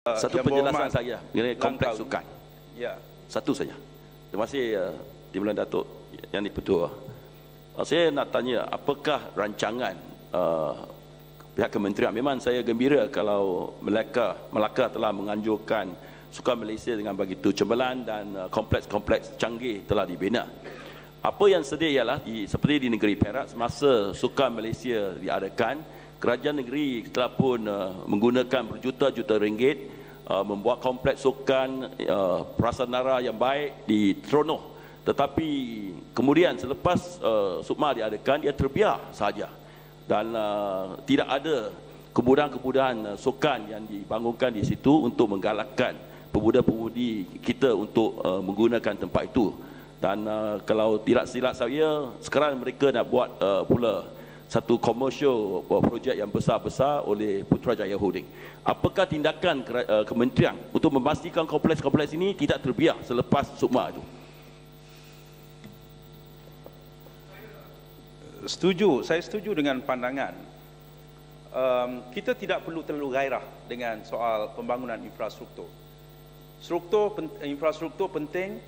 Satu penjelasan saya mengenai kompleks sukan. Ya. Satu saja. Terima kasih Timbalan Datuk Yang di-Pertua. Saya nak tanya, apakah rancangan pihak kementerian? Memang saya gembira kalau Melaka telah menganjurkan sukan Malaysia dengan begitu cemerlang dan kompleks-kompleks canggih telah dibina. Apa yang sedih ialah seperti di negeri Perak, semasa sukan Malaysia diadakan, kerajaan negeri telah pun menggunakan berjuta-juta ringgit membuat kompleks sukan prasarana yang baik di Terengganu. Tetapi kemudian selepas SUKMA diadakan, ia terbiar sahaja dan tidak ada kemudahan-kemudahan sukan yang dibangunkan di situ untuk menggalakkan pemuda-pemudi kita untuk menggunakan tempat itu. Dan kalau tidak silap saya, sekarang mereka nak buat pula satu komersial projek yang besar-besar oleh Putrajaya Holding. Apakah tindakan kementerian untuk memastikan kompleks-kompleks ini tidak terbiar selepas SUKMA itu? Saya setuju dengan pandangan. Kita tidak perlu terlalu gairah dengan soal pembangunan infrastruktur. Infrastruktur penting,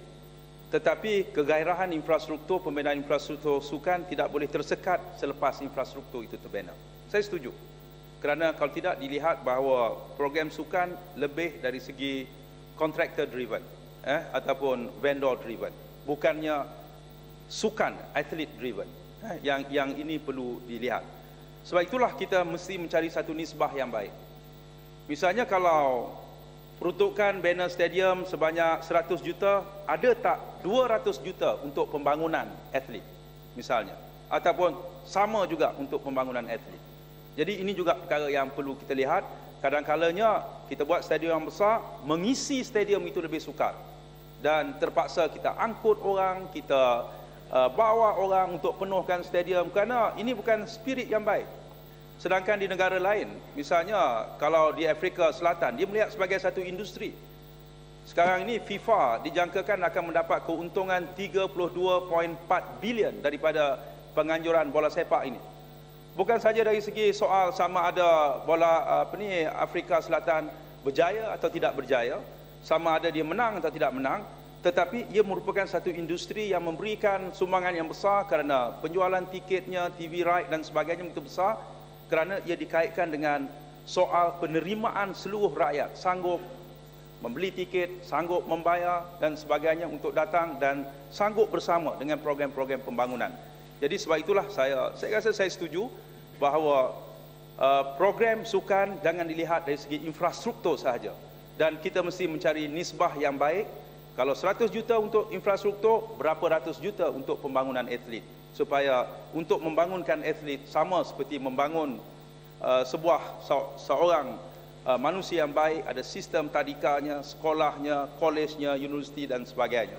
tetapi kegairahan infrastruktur, pembinaan infrastruktur sukan tidak boleh tersekat selepas infrastruktur itu terbina. Saya setuju. Kerana kalau tidak dilihat bahawa program sukan lebih dari segi contractor driven ataupun vendor driven, bukannya sukan athlete driven. Yang ini perlu dilihat. Sebab itulah kita mesti mencari satu nisbah yang baik. Misalnya kalau peruntukan banner stadium sebanyak 100 juta, ada tak 200 juta untuk pembangunan atlet misalnya, ataupun sama juga untuk pembangunan atlet. Jadi ini juga perkara yang perlu kita lihat. Kadang-kalanya kita buat stadium yang besar, mengisi stadium itu lebih sukar dan terpaksa kita angkut orang, kita bawa orang untuk penuhkan stadium, kerana ini bukan spirit yang baik. Sedangkan di negara lain, misalnya kalau di Afrika Selatan, dia melihat sebagai satu industri. Sekarang ini FIFA dijangkakan akan mendapat keuntungan 32.4 bilion daripada penganjuran bola sepak ini. Bukan saja dari segi soal sama ada bola Afrika Selatan berjaya atau tidak berjaya, sama ada dia menang atau tidak menang, tetapi ia merupakan satu industri yang memberikan sumbangan yang besar kerana penjualan tiketnya, TV right dan sebagainya begitu besar, kerana ia dikaitkan dengan soal penerimaan seluruh rakyat, sanggup membeli tiket, sanggup membayar dan sebagainya untuk datang dan sanggup bersama dengan program-program pembangunan. Jadi sebab itulah saya rasa saya setuju bahawa program sukan jangan dilihat dari segi infrastruktur sahaja, dan kita mesti mencari nisbah yang baik. Kalau 100 juta untuk infrastruktur, berapa ratus juta untuk pembangunan atlet, supaya untuk membangunkan atlet sama seperti membangun seorang manusia yang baik, ada sistem tadikanya, sekolahnya, kolejnya, universiti dan sebagainya.